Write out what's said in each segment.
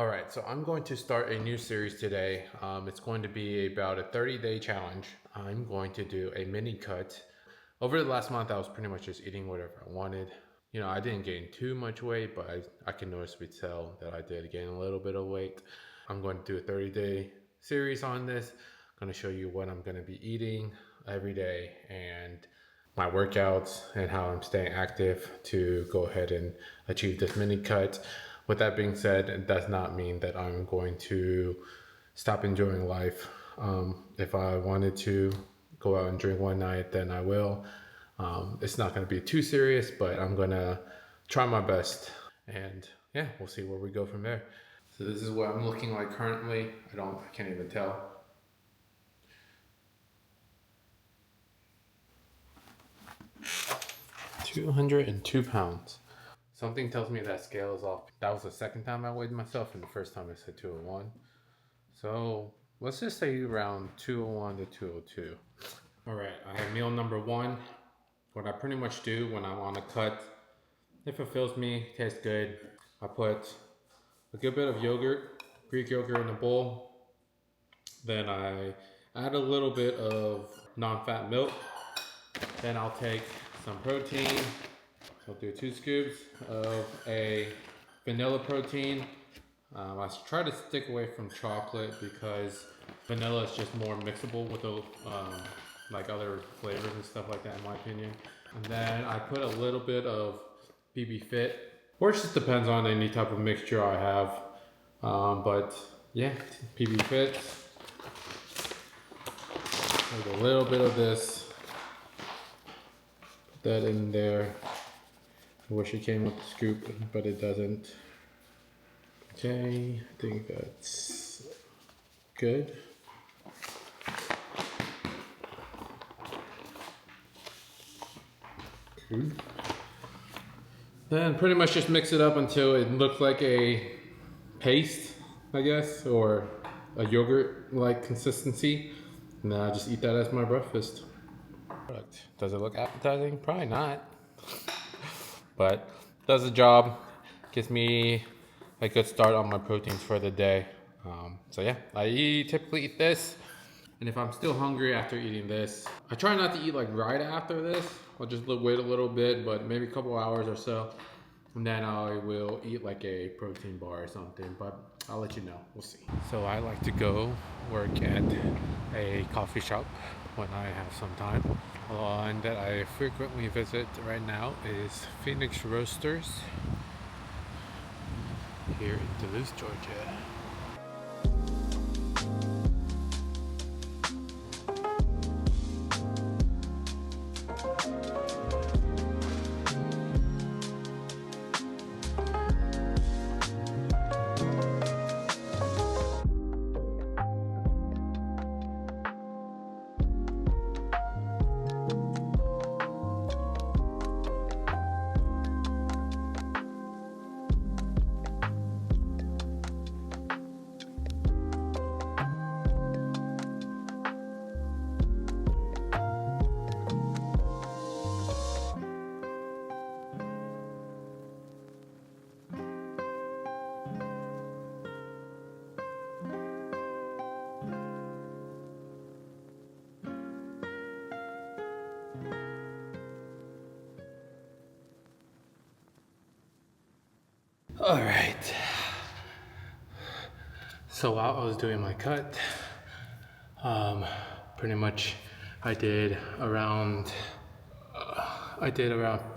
All right, so I'm going to start a new series today. It's going to be about a 30-day challenge. I'm going to do a mini cut. Over the last month, I was pretty much just eating whatever I wanted. You know, I didn't gain too much weight, but I can noticeably tell that I did gain a little bit of weight. I'm going to do a 30-day series on this. I'm going to show you what I'm going to be eating every day and my workouts and how I'm staying active to go ahead and achieve this mini cut. With that being said, it does not mean that I'm going to stop enjoying life. If I wanted to go out and drink one night, then I will. It's not going to be too serious, but I'm going to try my best. And yeah, we'll see where we go from there. So this is what I'm looking like currently. I can't even tell. 202 pounds. Something tells me that scale is off. That was the second time I weighed myself, and the first time I said 201. So let's just say around 201 to 202. All right, I have meal number one. What I pretty much do when I'm on a cut, if it fills me, tastes good, I put a good bit of yogurt, Greek yogurt in a bowl. Then I add a little bit of non-fat milk. Then I'll take some protein. I'll do 2 scoops of a vanilla protein. I try to stick away from chocolate because vanilla is just more mixable with the like other flavors and stuff like that, in my opinion. And then I put a little bit of PB Fit, or it just depends on any type of mixture I have. But yeah, PB Fit. There's a little bit of this. Put that in there. I wish it came with the scoop, but it doesn't. Okay, I think that's good. Then pretty much just mix it up until it looks like a paste, I guess, or a yogurt-like consistency. And then I just eat that as my breakfast. Does it look appetizing? Probably not. But does the job, gives me a good start on my proteins for the day. So yeah, I typically eat this, and if I'm still hungry after eating this, I try not to eat like right after this. I'll just wait a little bit, but maybe a couple hours or so, and then I will eat like a protein bar or something, but I'll let you know. We'll see. So I like to go work at a coffee shop when I have some time. One that I frequently visit right now is Phoenix Roasters here in Duluth, Georgia. All right. So while I was doing my cut, pretty much I did around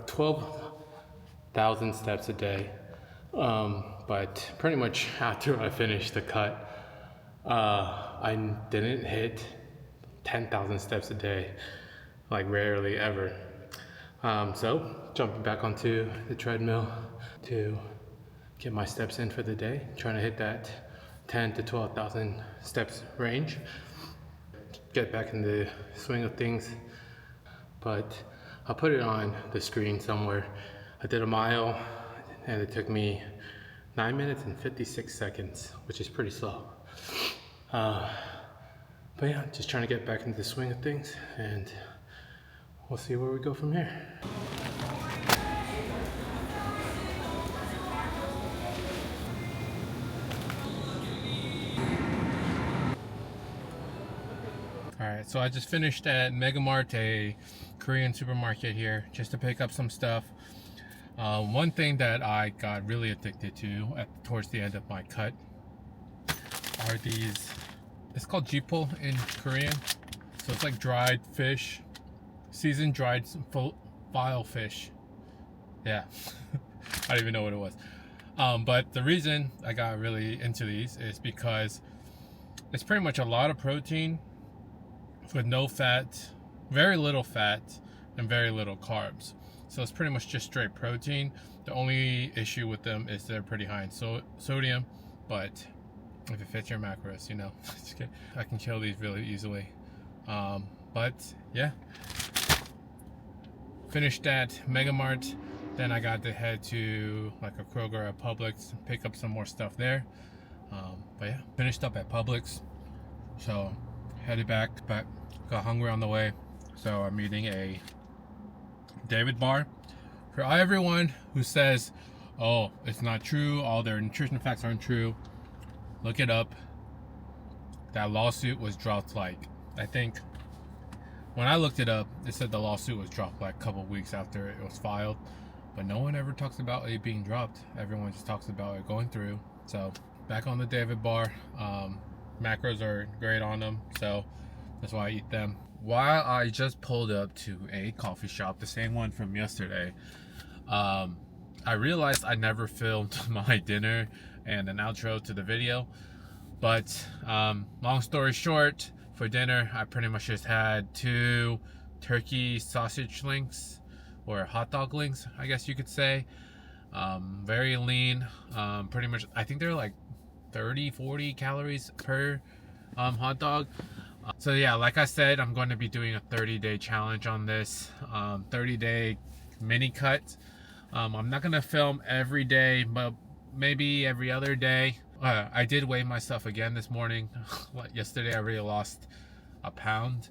12,000 steps a day. But pretty much after I finished the cut, I didn't hit 10,000 steps a day, like rarely ever. So jumping back onto the treadmill to get my steps in for the day, trying to hit that 10 to 12,000 steps range, get back in the swing of things. But I'll put it on the screen somewhere. I did a mile and it took me 9 minutes and 56 seconds, which is pretty slow. But yeah, just trying to get back into the swing of things, and we'll see where we go from here. Alright, so I just finished at Megamart, a Korean supermarket here, just to pick up some stuff. One thing that I got really addicted to towards the end of my cut are these, it's called jipol in Korean. So it's like dried fish, seasoned dried file fish. Yeah, I don't even know what it was. But the reason I got really into these is because it's pretty much a lot of protein with no fat, very little fat, and very little carbs. So it's pretty much just straight protein. The only issue with them is they're pretty high in sodium, but if it fits your macros, you know, I can kill these really easily. But yeah, finished at Megamart. Then I got to head to like a Kroger at Publix, pick up some more stuff there. But yeah, finished up at Publix. So headed back, but got hungry on the way. So I'm eating a David bar. For everyone who says, oh, it's not true, all their nutrition facts aren't true, look it up. That lawsuit was dropped like, I think, when I looked it up, it said the lawsuit was dropped like a couple weeks after it was filed. But no one ever talks about it being dropped. Everyone just talks about it going through. So back on the David bar. Macros are great on them, so that's why I eat them. While I just pulled up to a coffee shop, the same one from yesterday, I realized I never filmed my dinner and an outro to the video. But long story short, for dinner I pretty much just had 2 turkey sausage links, or hot dog links, I guess you could say. Very lean. Pretty much, I think they're like 30-40 calories per hot dog. So yeah, like I said, I'm going to be doing a 30-day challenge on this 30-day mini cut. I'm not going to film every day, but maybe every other day. I did weigh myself again this morning. Yesterday I really lost a pound.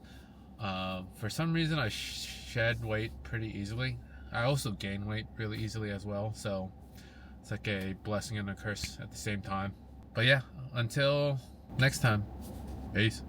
For some reason I shed weight pretty easily. I also gain weight really easily as well, so it's like a blessing and a curse at the same time. But yeah, until next time, peace.